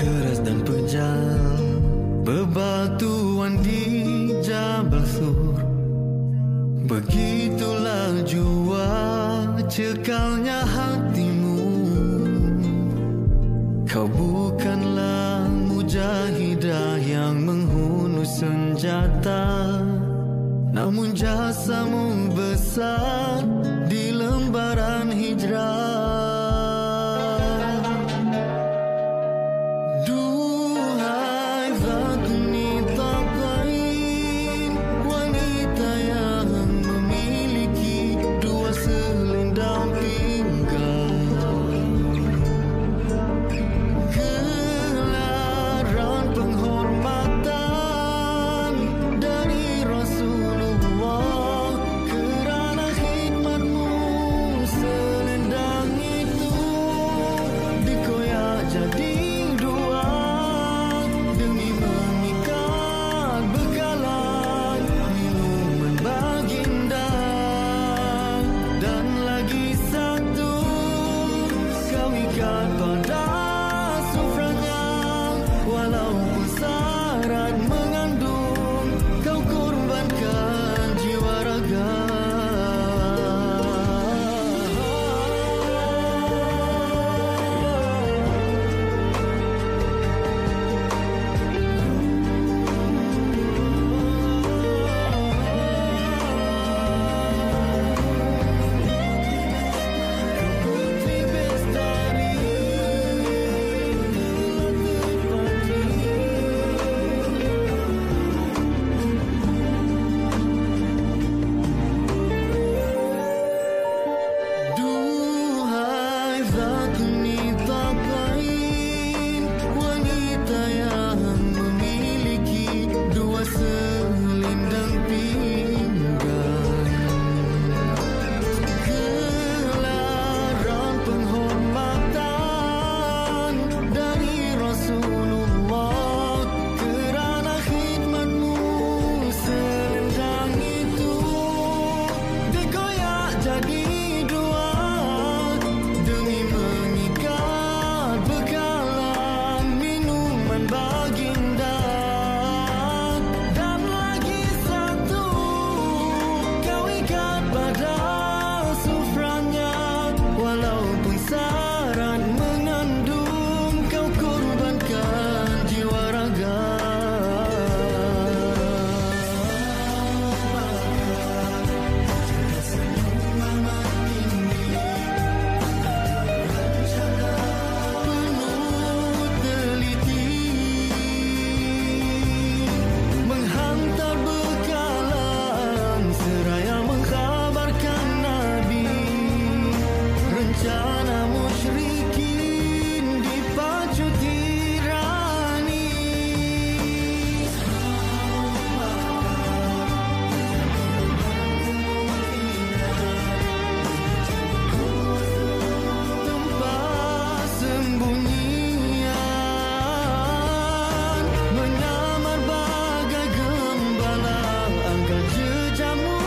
keras dan pejam, bebatuan di Jabal Sur. Begitulah jua cekalnya hatimu. Kau bukanlah mujahidah yang menghunus senjata, namun jasamu besar di lembaran hijrah. Duhai Fatuni Taqain, wanita yang memiliki dua selendang pinggang. Gelaran penghormatan dari Rasulullah, kerana khidmatmu selendang itu dikoyak jadi dua demi mengikat bekalan minuman baginda. Dan lagi satu kau ikat pada sufranya, walaupun syarat mengandung kau korbankan jiwa raga. Putri Bestari Duhai Fatuni Taqain, wanita yang memiliki dua selendang pinggang. Gelaran penghormatan dari Rasulullah, kerana khidmatmu selendang itu dikoyak jadi dua demi mengikat bekalan minuman baginda. Dan lagi satu kau ikat pada sufranya, walaupun syarat mengandung kau korbankan jiwa raga. Penuh teliti menghantar bekalan seraya mengkhabarkan Nabi. Rencana musyrikin dipacu tirani. Tempat sembunyian menyamar bagai gembala, angkat jejakmu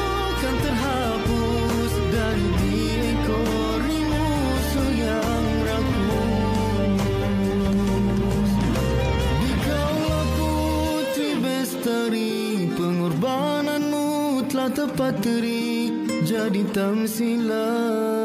kan terhapus dari diekori musuh yang rakus. Dikaulah Putri Bestari, pengorbananmu telah tepat teri jadi tamsilan.